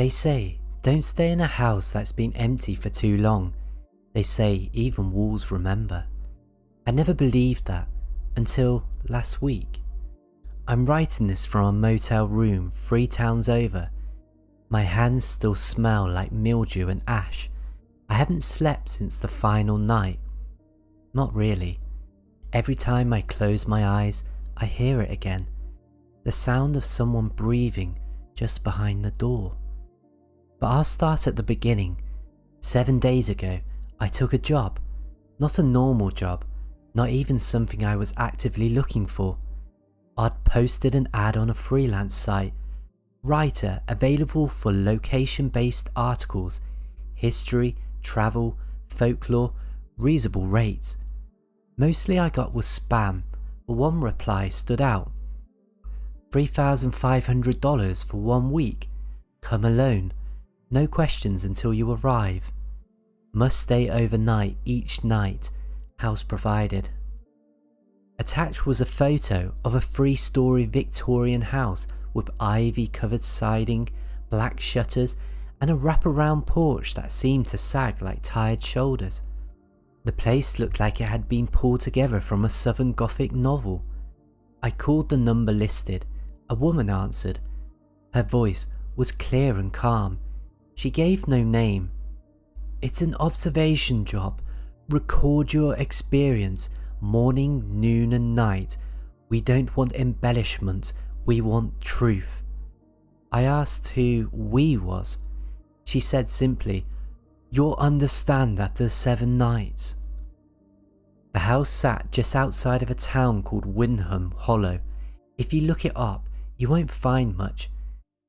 They say, don't stay in a house that's been empty for too long. They say even walls remember. I never believed that until last week. I'm writing this from a motel room 3 towns over. My hands still smell like mildew and ash. I haven't slept since the final night. Not really. Every time I close my eyes, I hear it again. The sound of someone breathing just behind the door. But I'll start at the beginning. 7 days ago, I took a job. Not a normal job, not even something I was actively looking for. I'd posted an ad on a freelance site. Writer available for location-based articles, history, travel, folklore, reasonable rates. Mostly I got was spam, but one reply stood out. $3,500 for 1 week. Come alone. No questions until you arrive. Must stay overnight each night. House provided. Attached was a photo of a 3-story Victorian house with ivy-covered siding, black shutters, and a wraparound porch that seemed to sag like tired shoulders. The place looked like it had been pulled together from a Southern Gothic novel. I called the number listed. A woman answered. Her voice was clear and calm. She gave no name. It's an observation job. Record your experience, morning, noon and night. We don't want embellishments, we want truth. I asked who we was. She said simply, you'll understand after 7 nights. The house sat just outside of a town called Windham Hollow. If you look it up, you won't find much.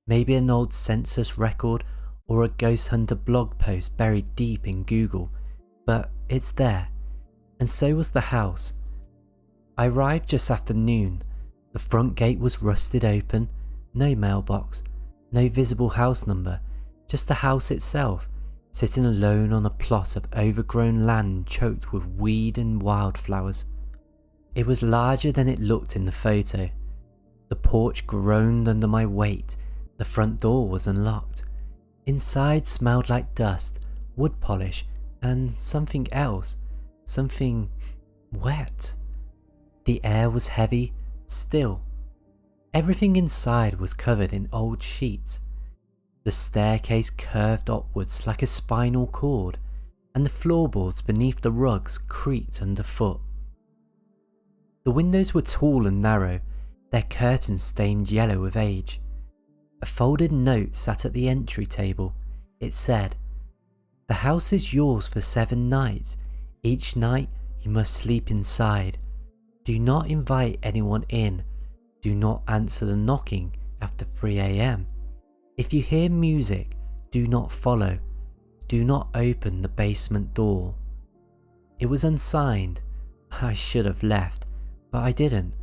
Maybe an old census record or a ghost hunter blog post buried deep in Google, but it's there, and so was the house. I arrived just after noon. The front gate was rusted open, no mailbox, no visible house number, just the house itself, sitting alone on a plot of overgrown land choked with weed and wildflowers. It was larger than it looked in the photo. The porch groaned under my weight. The front door was unlocked. Inside smelled like dust, wood polish, and something else, something wet. The air was heavy, still. Everything inside was covered in old sheets. The staircase curved upwards like a spinal cord, and the floorboards beneath the rugs creaked underfoot. The windows were tall and narrow, their curtains stained yellow with age. A folded note sat at the entry table. It said, "The house is yours for 7 nights. Each night you must sleep inside. Do not invite anyone in. Do not answer the knocking after 3 a.m. If you hear music, do not follow. Do not open the basement door." It was unsigned. I should have left, but I didn't.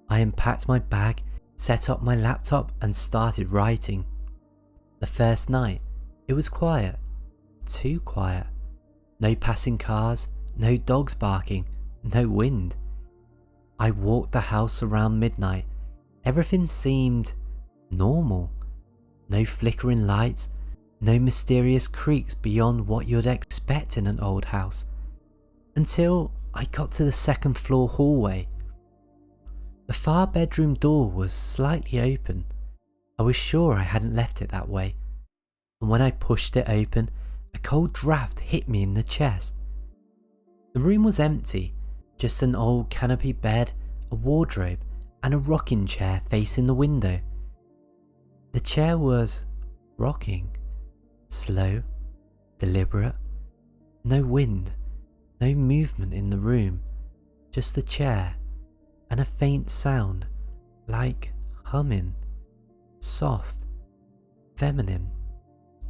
I unpacked my bag, set up my laptop and started writing. The first night, it was quiet. Too quiet. No passing cars, no dogs barking, no wind. I walked the house around midnight. Everything seemed normal. No flickering lights, no mysterious creaks beyond what you'd expect in an old house. Until I got to the 2nd floor hallway. The far bedroom door was slightly open. I was sure I hadn't left it that way, and when I pushed it open, a cold draft hit me in the chest. The room was empty, just an old canopy bed, a wardrobe, and a rocking chair facing the window. The chair was rocking, slow, deliberate. No wind, no movement in the room, just the chair, and a faint sound, like humming, soft, feminine,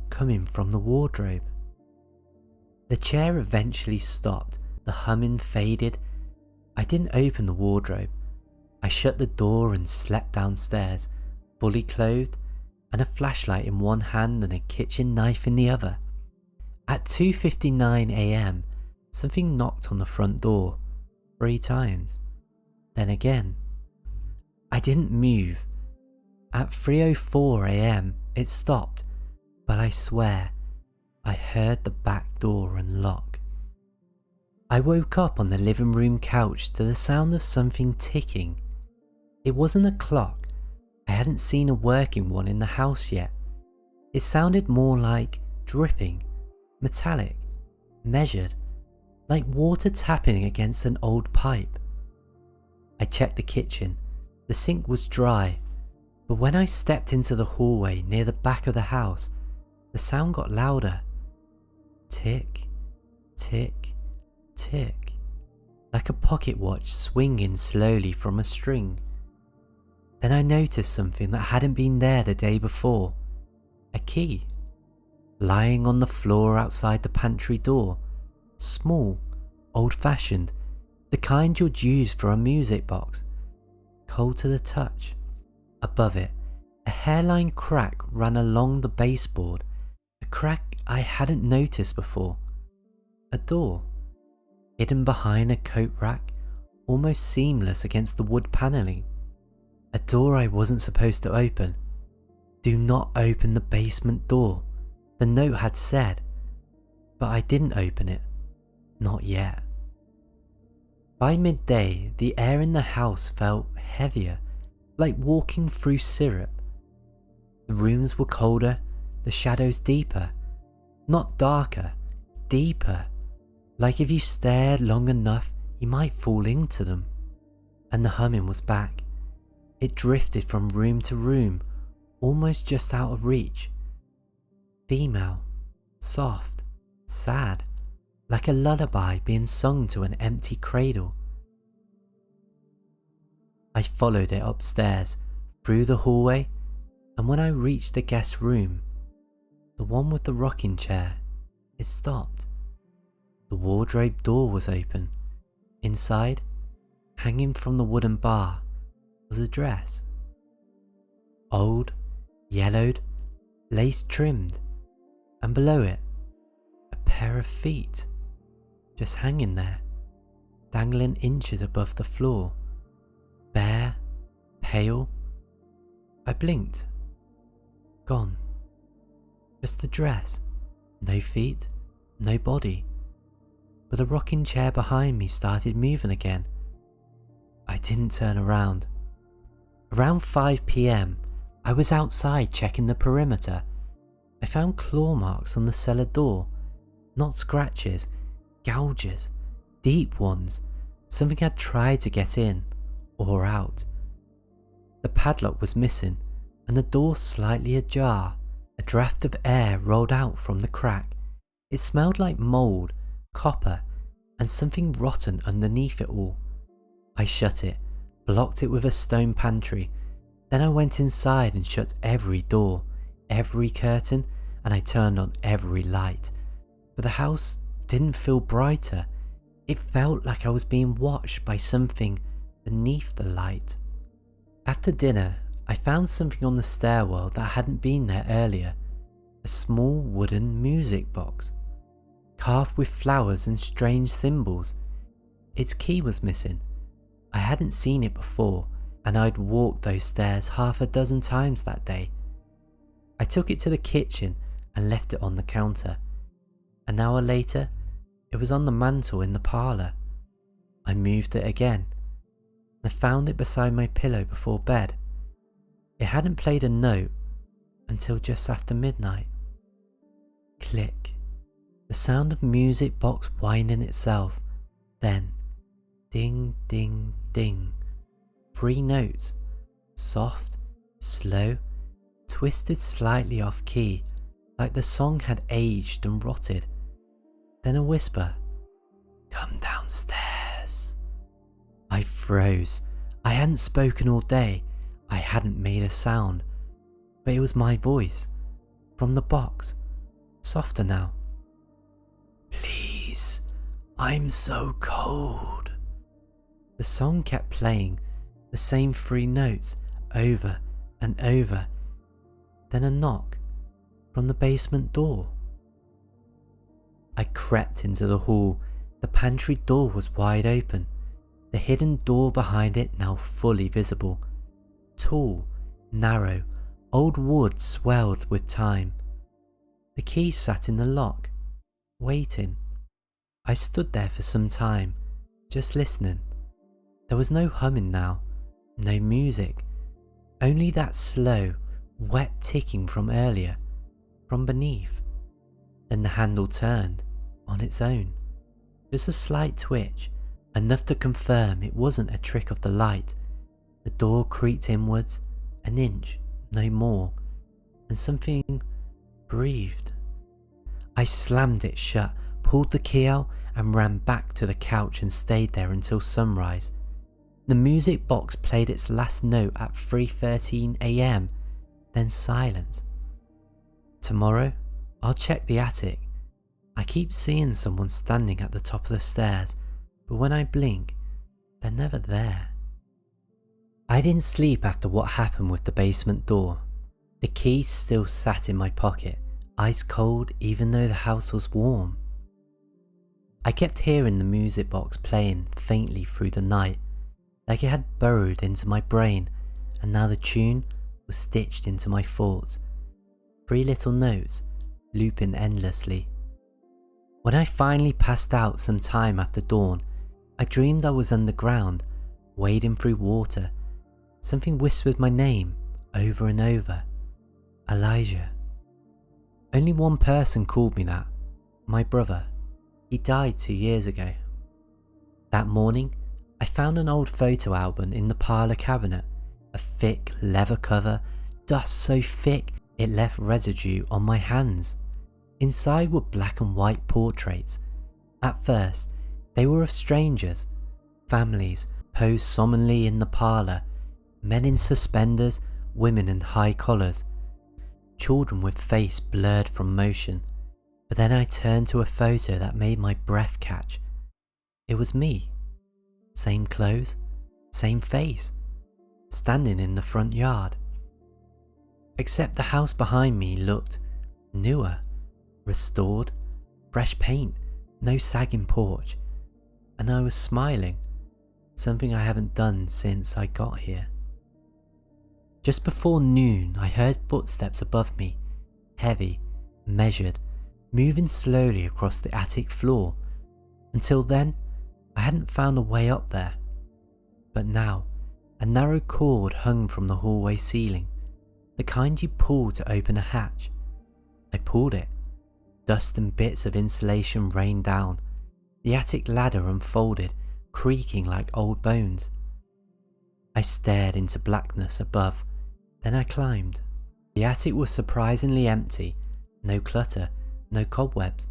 coming from the wardrobe. The chair eventually stopped, the humming faded. I didn't open the wardrobe. I shut the door and slept downstairs, fully clothed, and a flashlight in one hand and a kitchen knife in the other. At 2:59 a.m, something knocked on the front door 3 times. Then again. I didn't move. At 3:04 a.m, it stopped, but I swear I heard the back door unlock. I woke up on the living room couch to the sound of something ticking. It wasn't a clock. I hadn't seen a working one in the house yet. It sounded more like dripping, metallic, measured, like water tapping against an old pipe. I checked the kitchen. The sink was dry, but when I stepped into the hallway near the back of the house, the sound got louder. Tick, tick, tick, like a pocket watch swinging slowly from a string. Then I noticed something that hadn't been there the day before. A key, lying on the floor outside the pantry door. Small, old-fashioned, the kind you'd use for a music box. Cold to the touch. Above it, a hairline crack ran along the baseboard, a crack I hadn't noticed before. A door, hidden behind a coat rack, almost seamless against the wood panelling. A door I wasn't supposed to open. Do not open the basement door, the note had said, but I didn't open it. Not yet. By midday, the air in the house felt heavier, like walking through syrup. The rooms were colder, the shadows deeper. Not darker, deeper, like if you stared long enough you might fall into them. And the humming was back. It drifted from room to room, almost just out of reach. Female, soft, sad, like a lullaby being sung to an empty cradle. I followed it upstairs, through the hallway, and when I reached the guest room, the one with the rocking chair, it stopped. The wardrobe door was open. Inside, hanging from the wooden bar, was a dress. Old, yellowed, lace trimmed, and below it, a pair of feet, just hanging there, dangling inches above the floor, bare, pale. I blinked. Gone. Just the dress, no feet, no body. But the rocking chair behind me started moving again. I didn't turn around. Around 5 p.m, I was outside checking the perimeter. I found claw marks on the cellar door, not scratches, gouges, deep ones. Something had tried to get in or out. The padlock was missing and the door slightly ajar. A draft of air rolled out from the crack. It smelled like mould, copper, and something rotten underneath it all. I shut it, blocked it with a stone pantry. Then I went inside and shut every door, every curtain, and I turned on every light. But the house didn't feel brighter. It felt like I was being watched by something beneath the light. After dinner, I found something on the stairwell that hadn't been there earlier. A small wooden music box, carved with flowers and strange symbols. Its key was missing. I hadn't seen it before, and I'd walked those stairs half a dozen times that day. I took it to the kitchen and left it on the counter. An hour later, it was on the mantel in the parlour. I moved it again. I found it beside my pillow before bed. It hadn't played a note until just after midnight. Click. The sound of music box winding itself. Then, ding, ding, ding. 3 notes. Soft, slow, twisted slightly off key, like the song had aged and rotted. Then a whisper. Come downstairs. I froze. I hadn't spoken all day. I hadn't made a sound. But it was my voice. From the box. Softer now. Please. I'm so cold. The song kept playing. The same 3 notes. Over and over. Then a knock. From the basement door. I crept into the hall. The pantry door was wide open. The hidden door behind it now fully visible. Tall, narrow, old wood swelled with time. The key sat in the lock, waiting. I stood there for some time, just listening. There was no humming now, no music, only that slow, wet ticking from earlier, from beneath. Then the handle turned, on its own. Just a slight twitch, enough to confirm it wasn't a trick of the light. The door creaked inwards, an inch, no more, and something breathed. I slammed it shut, pulled the key out, and ran back to the couch and stayed there until sunrise. The music box played its last note at 3:13 AM, then silence. Tomorrow, I'll check the attic. I keep seeing someone standing at the top of the stairs, but when I blink, they're never there. I didn't sleep after what happened with the basement door. The key still sat in my pocket, ice cold even though the house was warm. I kept hearing the music box playing faintly through the night, like it had burrowed into my brain, and now the tune was stitched into my thoughts. 3 little notes, looping endlessly. When I finally passed out some time after dawn, I dreamed I was underground, wading through water. Something whispered my name over and over. Elijah. Only one person called me that, my brother. He died 2 years ago. That morning, I found an old photo album in the parlour cabinet, a thick leather cover, dust so thick it left residue on my hands. Inside were black and white portraits. At first, they were of strangers, families posed solemnly in the parlour, men in suspenders, women in high collars, children with face blurred from motion. But then I turned to a photo that made my breath catch. It was me. Same clothes, same face, standing in the front yard. Except the house behind me looked newer, restored, fresh paint, no sagging porch, and I was smiling, something I haven't done since I got here. Just before noon, I heard footsteps above me, heavy, measured, moving slowly across the attic floor. Until then, I hadn't found a way up there. But now, a narrow cord hung from the hallway ceiling, the kind you pull to open a hatch. I pulled it. Dust and bits of insulation rained down. The attic ladder unfolded, creaking like old bones. I stared into blackness above, then I climbed. The attic was surprisingly empty, no clutter, no cobwebs,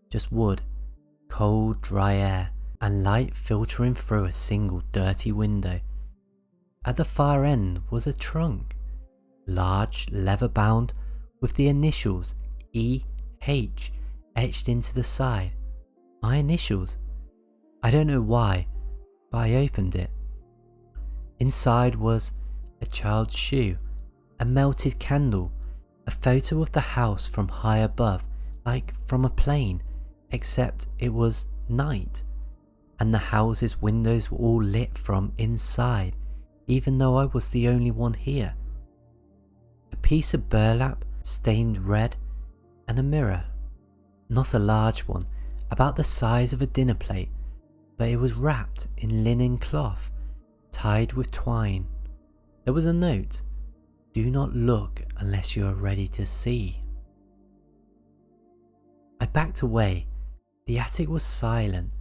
just wood, cold, dry air, and light filtering through a single dirty window. At the far end was a trunk, large, leather-bound, with the initials E.H. etched into the side. My initials. I don't know why, but I opened it. Inside was a child's shoe, a melted candle, a photo of the house from high above, like from a plane, except it was night, and the house's windows were all lit from inside, even though I was the only one here. A piece of burlap, stained red, and a mirror. Not a large one, about the size of a dinner plate, but it was wrapped in linen cloth, tied with twine. There was a note, "Do not look unless you are ready to see." I backed away. The attic was silent,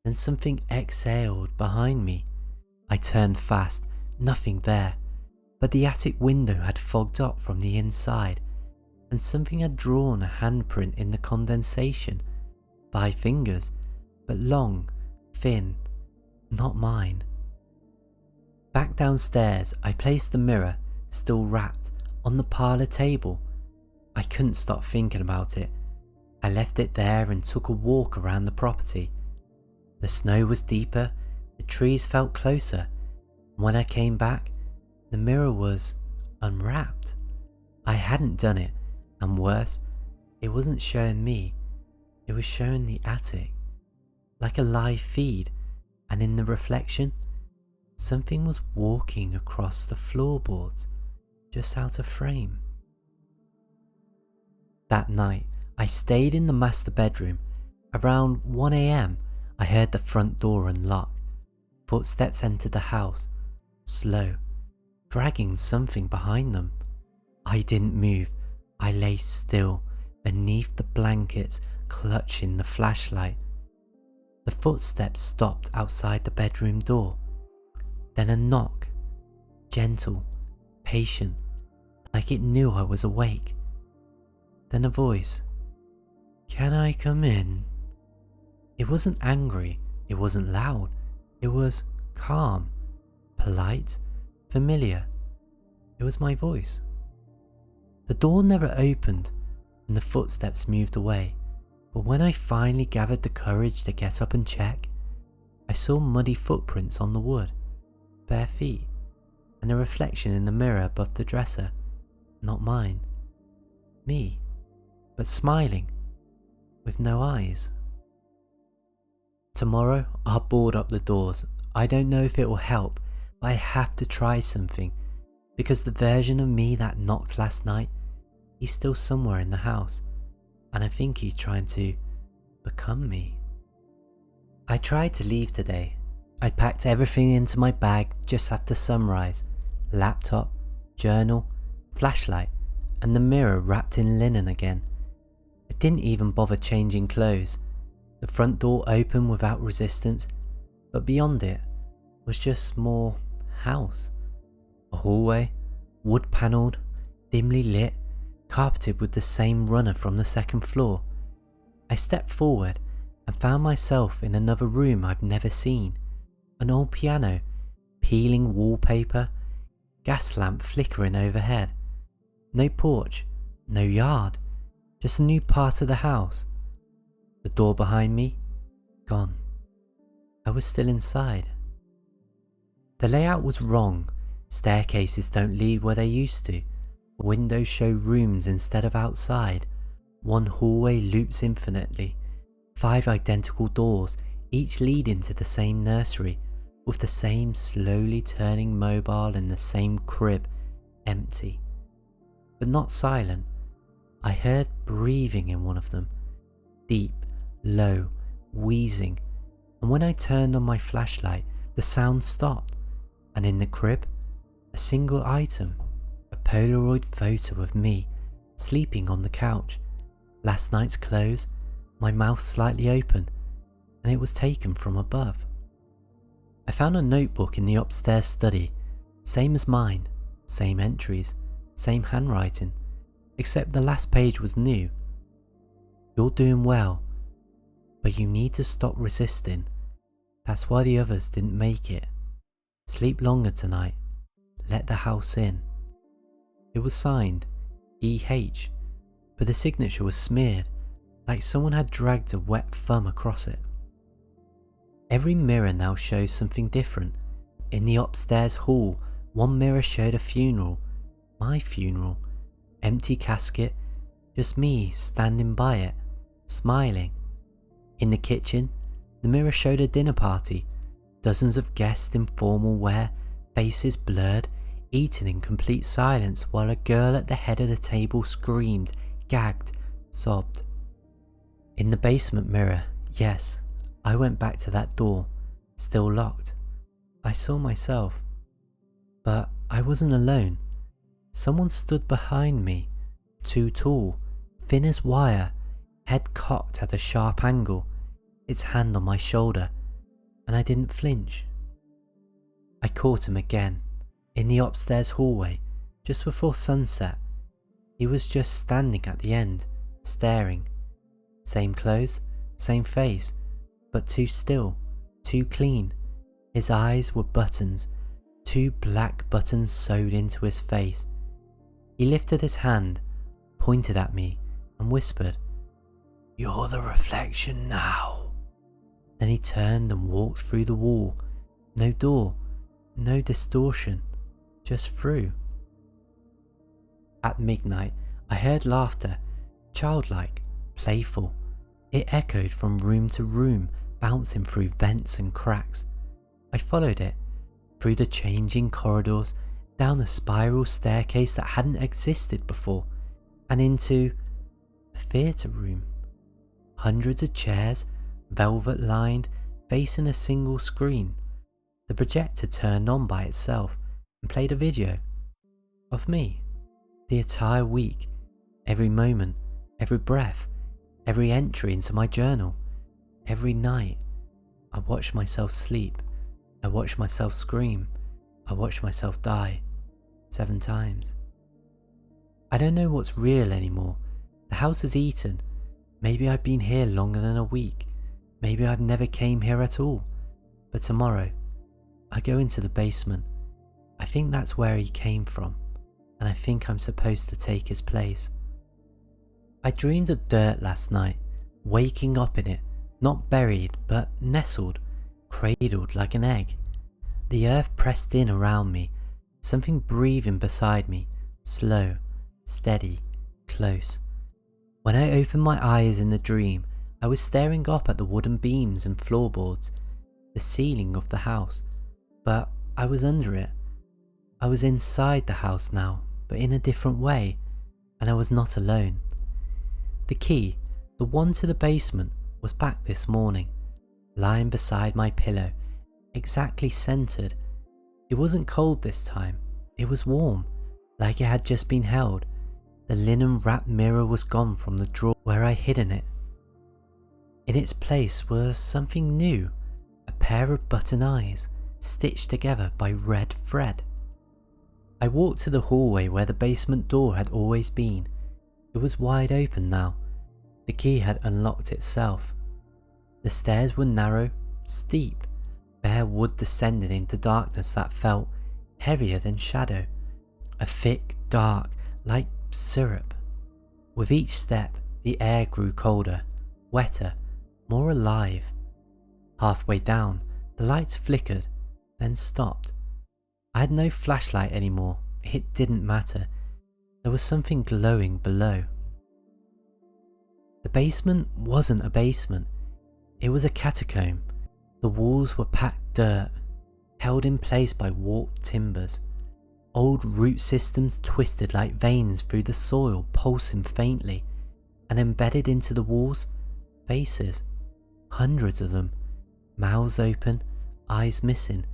then something exhaled behind me. I turned fast, nothing there, but the attic window had fogged up from the inside, and something had drawn a handprint in the condensation. 5 fingers, but long, thin, not mine. Back downstairs, I placed the mirror, still wrapped, on the parlour table. I couldn't stop thinking about it. I left it there and took a walk around the property. The snow was deeper, the trees felt closer. When I came back, the mirror was unwrapped. I hadn't done it, and worse, it wasn't showing me, it was showing the attic, like a live feed, and in the reflection, something was walking across the floorboards, just out of frame. That night, I stayed in the master bedroom. Around 1 a.m, I heard the front door unlock. Footsteps entered the house, slow, dragging something behind them. I didn't move. I lay still, beneath the blankets, clutching the flashlight. The footsteps stopped outside the bedroom door. Then a knock, gentle, patient, like it knew I was awake. Then a voice. "Can I come in?" It wasn't angry, it wasn't loud, it was calm, polite, familiar. It was my voice. The door never opened and the footsteps moved away, but when I finally gathered the courage to get up and check, I saw muddy footprints on the wood, bare feet, and a reflection in the mirror above the dresser. Not mine. Me, but smiling, with no eyes. Tomorrow I'll board up the doors. I don't know if it will help, but I have to try something, because the version of me that knocked last night, he's still somewhere in the house, and I think he's trying to become me. I tried to leave today. I packed everything into my bag just after sunrise. Laptop, journal, flashlight, and the mirror wrapped in linen again. I didn't even bother changing clothes. The front door opened without resistance, but beyond it was just more house. A hallway, wood panelled, dimly lit, carpeted with the same runner from the second floor. I stepped forward and found myself in another room I've never seen. An old piano, peeling wallpaper, gas lamp flickering overhead. No porch, no yard, just a new part of the house. The door behind me, gone. I was still inside. The layout was wrong. Staircases don't lead where they used to. Windows show rooms instead of outside. One hallway loops infinitely. 5 identical doors, each leading to the same nursery, with the same slowly turning mobile in the same crib, empty. But not silent. I heard breathing in one of them. Deep, low, wheezing, and when I turned on my flashlight, the sound stopped, and in the crib, a single item, a Polaroid photo of me, sleeping on the couch, last night's clothes, my mouth slightly open, and it was taken from above. I found a notebook in the upstairs study, same as mine, same entries, same handwriting, except the last page was new. "You're doing well, but you need to stop resisting. That's why the others didn't make it. Sleep longer tonight. Let the house in." It was signed E.H., but the signature was smeared, like someone had dragged a wet thumb across it. Every mirror now shows something different. In the upstairs hall, one mirror showed a funeral, my funeral, empty casket, just me standing by it, smiling. In the kitchen, the mirror showed a dinner party, dozens of guests in formal wear, faces blurred, eating in complete silence while a girl at the head of the table screamed, gagged, sobbed. In the basement mirror, yes, I went back to that door, still locked. I saw myself. But I wasn't alone. Someone stood behind me, too tall, thin as wire, head cocked at a sharp angle, its hand on my shoulder, and I didn't flinch. I caught him again, in the upstairs hallway, just before sunset. He was just standing at the end, staring. Same clothes, same face, but too still, too clean. His eyes were buttons, 2 black buttons sewed into his face. He lifted his hand, pointed at me, and whispered, "You're the reflection now." Then he turned and walked through the wall. No door, no distortion, just through. At midnight, I heard laughter, childlike, playful. It echoed from room to room, bouncing through vents and cracks. I followed it, through the changing corridors, down a spiral staircase that hadn't existed before, and into A theatre room. Hundreds of chairs, velvet lined, facing a single screen. The projector turned on by itself and played a video of me. The entire week, every moment, every breath, every entry into my journal. Every night, I watched myself sleep. I watched myself scream. I watched myself die 7 times. I don't know what's real anymore. The house is eaten. Maybe I've been here longer than a week. Maybe I've never came here at all. But tomorrow, I go into the basement. I think that's where he came from, and I think I'm supposed to take his place. I dreamed of dirt last night, waking up in it, not buried, but nestled, cradled like an egg. The earth pressed in around me, something breathing beside me, slow, steady, close. When I opened my eyes in the dream, I was staring up at the wooden beams and floorboards, the ceiling of the house, but I was under it. I was inside the house now, but in a different way, and I was not alone. The key, the one to the basement, was back this morning, lying beside my pillow, exactly centered. It wasn't cold this time, it was warm, like it had just been held. The linen wrapped mirror was gone from the drawer where I hidden it. In its place was something new, a pair of button eyes, stitched together by red thread. I walked to the hallway where the basement door had always been. It was wide open now. The key had unlocked itself. The stairs were narrow, steep, bare wood descending into darkness that felt heavier than shadow, a thick, dark, like syrup. With each step, the air grew colder, wetter, more alive. Halfway down, the lights flickered, then stopped. I had no flashlight anymore. It didn't matter. There was something glowing below. The basement wasn't a basement. It was a catacomb. The walls were packed dirt, held in place by warped timbers. Old root systems twisted like veins through the soil, pulsing faintly, and embedded into the walls, faces, hundreds of them, mouths open, eyes missing,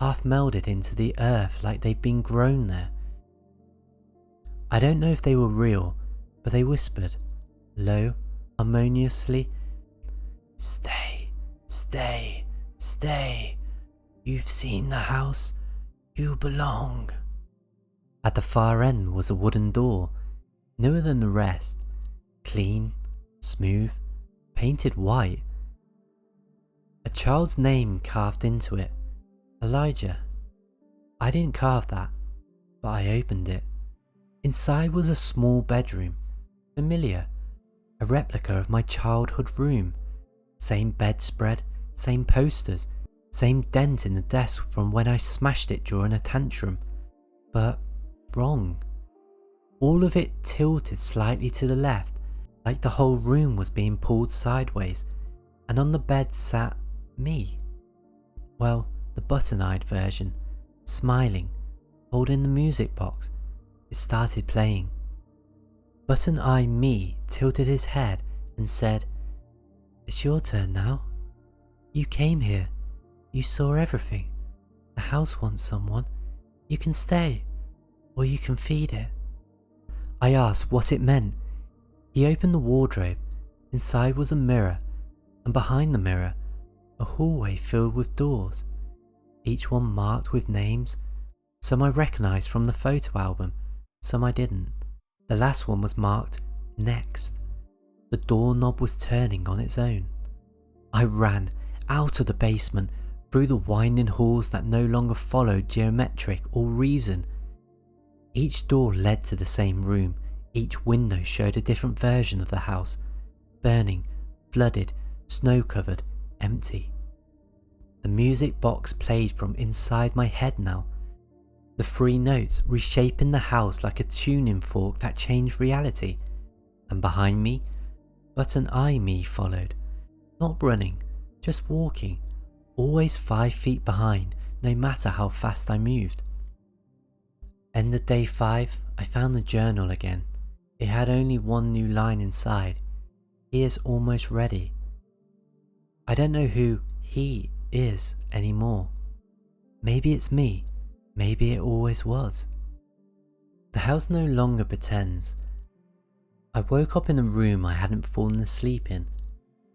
half melded into the earth like they'd been grown there. I don't know if they were real, but they whispered, low, harmoniously, "Stay, stay, stay. You've seen the house. You belong." At the far end was a wooden door, newer than the rest, clean, smooth, painted white. A child's name carved into it, Elijah. I didn't carve that, but I opened it. Inside was a small bedroom, familiar, a replica of my childhood room. Same bedspread, same posters, same dent in the desk from when I smashed it during a tantrum, but wrong. All of it tilted slightly to the left, like the whole room was being pulled sideways, and on the bed sat me. Well, the button-eyed version, smiling, holding the music box. It started playing. Button-Eye Me tilted his head and said, "It's your turn now. You came here. You saw everything. The house wants someone. You can stay, or you can feed it." I asked what it meant. He opened the wardrobe. Inside was a mirror, and behind the mirror, a hallway filled with doors, each one marked with names. Some I recognized from the photo album, some I didn't. The last one was marked Next. The doorknob was turning on its own. I ran out of the basement, through the winding halls that no longer followed geometric or reason. Each door led to the same room. Each window showed a different version of the house, burning, flooded, snow-covered, empty. The music box played from inside my head now, the 3 notes reshaping the house like a tuning fork that changed reality. And behind me, Button-Eye Me followed, not running, just walking, always 5 feet behind, no matter how fast I moved. End of day 5, I found the journal again. It had only one new line inside. He is almost ready. I don't know who he is anymore. Maybe it's me. Maybe it always was. The house no longer pretends. I woke up in a room I hadn't fallen asleep in.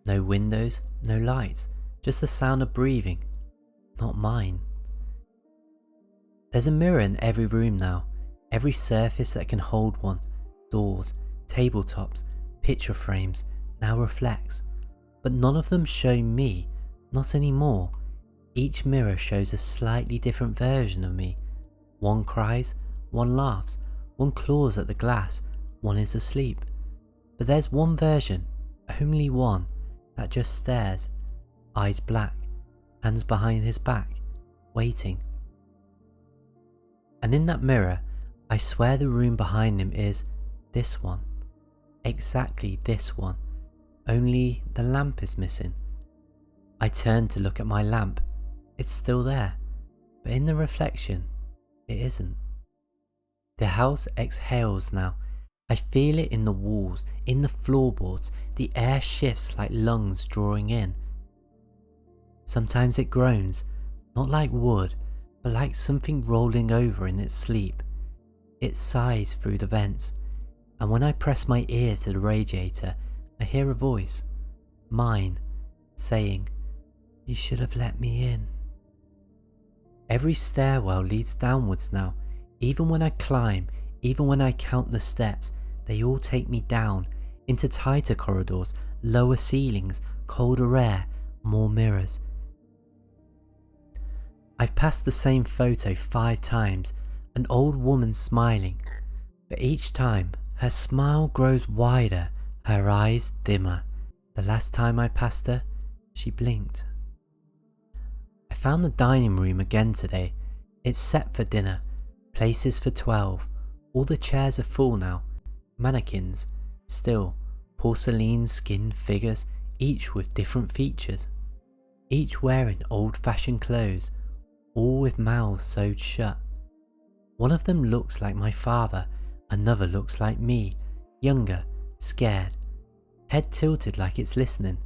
No windows, no lights, just the sound of breathing. Not mine. There's a mirror in every room now. Every surface that can hold one. Doors, tabletops, picture frames now reflects. But none of them show me, not anymore. Each mirror shows a slightly different version of me. One cries, one laughs, one claws at the glass, one is asleep. But there's one version, only one, that just stares, eyes black, hands behind his back, waiting. And in that mirror, I swear the room behind him is this one. Exactly this one. Only the lamp is missing. I turn to look at my lamp. It's still there, but in the reflection, it isn't. The house exhales now. I feel it in the walls, in the floorboards. The air shifts like lungs drawing in. Sometimes it groans, not like wood, but like something rolling over in its sleep. It sighs through the vents, and when I press my ear to the radiator, I hear a voice, mine, saying, "You should have let me in." Every stairwell leads downwards now. Even when I climb, even when I count the steps, they all take me down, into tighter corridors, lower ceilings, colder air, more mirrors. I've passed the same photo 5 times, an old woman smiling, but each time her smile grows wider, her eyes dimmer. The last time I passed her, she blinked. I found the dining room again today. It's set for dinner, places for 12. All the chairs are full now. Mannequins, still, porcelain skinned figures, each with different features. Each wearing old-fashioned clothes, all with mouths sewed shut. One of them looks like my father, another looks like me, younger, scared, head tilted like it's listening.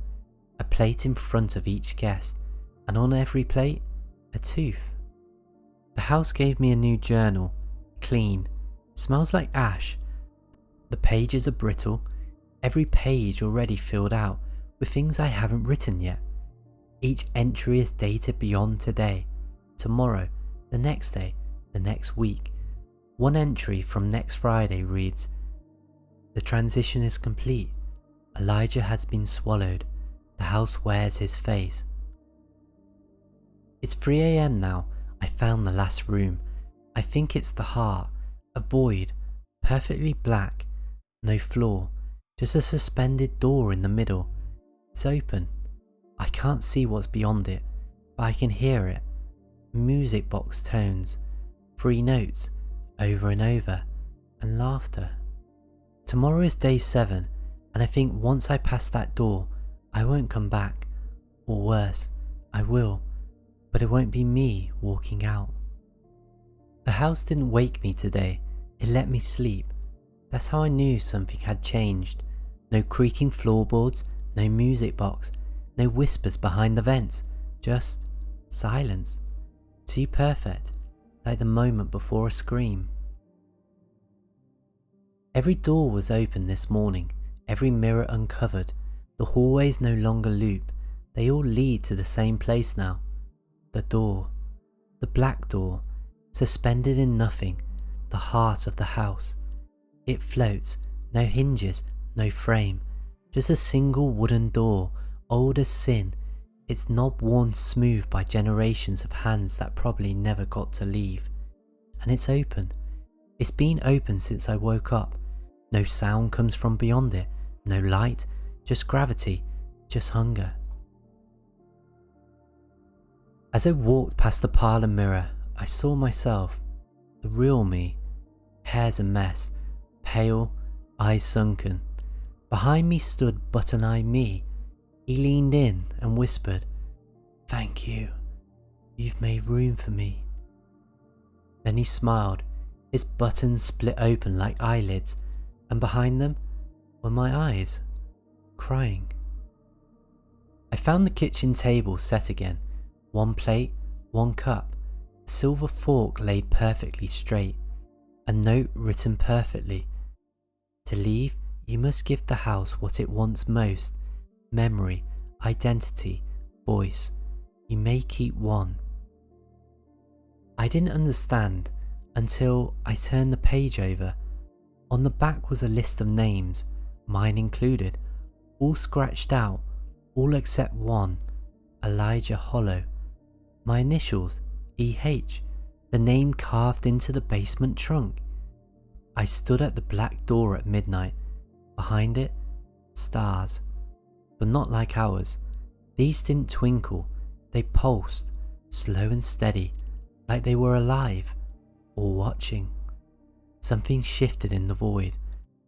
A plate in front of each guest, and on every plate, a tooth. The house gave me a new journal, clean, smells like ash. The pages are brittle, every page already filled out with things I haven't written yet. Each entry is dated beyond today, tomorrow, the next day, the next week. One entry from next Friday reads, "The transition is complete. Elijah has been swallowed. The house wears his face." It's 3 AM now. I found the last room. I think it's the heart, a void, perfectly black, no floor, just a suspended door in the middle. It's open. I can't see what's beyond it, but I can hear it. Music box tones, 3 notes, over and over, and laughter. Tomorrow is day 7, and I think once I pass that door, I won't come back, or worse, I will, but it won't be me walking out. The house didn't wake me today, it let me sleep. That's how I knew something had changed. No creaking floorboards, no music box, no whispers behind the vents, just silence. Too perfect, like the moment before a scream. Every door was open this morning, every mirror uncovered. The hallways no longer loop, they all lead to the same place now. The door, the black door, suspended in nothing, the heart of the house. It floats, no hinges, no frame, just a single wooden door, old as sin, its knob worn smooth by generations of hands that probably never got to leave. And it's open. It's been open since I woke up. No sound comes from beyond it, no light, just gravity, just hunger. As I walked past the parlour mirror, I saw myself, the real me. Hair's a mess, pale, eyes sunken. Behind me stood button-eyed me. He leaned in and whispered, "Thank you, you've made room for me." Then he smiled, his buttons split open like eyelids, and behind them were my eyes, crying. I found the kitchen table set again, one plate, one cup, a silver fork laid perfectly straight, a note written perfectly. To leave, you must give the house what it wants most: memory, identity, voice. You may keep one. I didn't understand until I turned the page over. On the back was a list of names, mine included, all scratched out, all except one, Elijah Hollow. My initials, EH, the name carved into the basement trunk. I stood at the black door at midnight. Behind it, stars. But not like ours. These didn't twinkle, they pulsed, slow and steady, like they were alive, or watching. Something shifted in the void,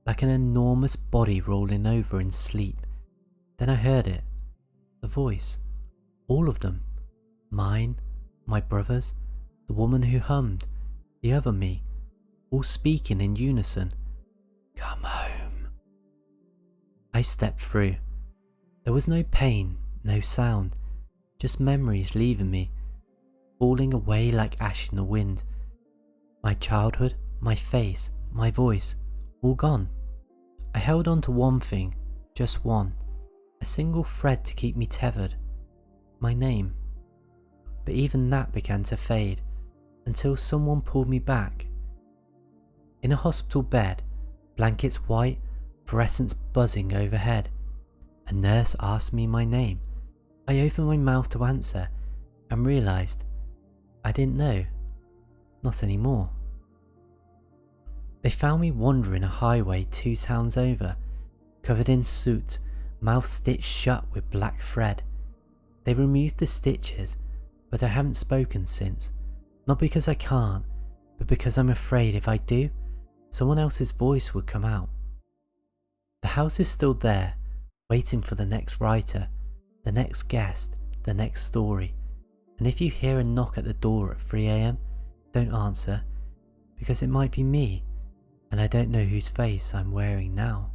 like an enormous body rolling over in sleep. Then I heard it. The voice. All of them. Mine, my brother's, the woman who hummed, the other me, all speaking in unison. Come home. I stepped through. There was no pain, no sound, just memories leaving me, falling away like ash in the wind. My childhood, my face, my voice, all gone. I held on to one thing, just one, a single thread to keep me tethered, my name. But even that began to fade, until someone pulled me back. In a hospital bed, blankets white, fluorescence buzzing overhead, a nurse asked me my name. I opened my mouth to answer and realised I didn't know. Not anymore. They found me wandering a highway 2 towns over, covered in soot, mouth stitched shut with black thread. They removed the stitches, but I haven't spoken since, not because I can't, but because I'm afraid if I do, someone else's voice would come out. The house is still there, waiting for the next writer, the next guest, the next story. And if you hear a knock at the door at 3 AM, don't answer, because it might be me, and I don't know whose face I'm wearing now.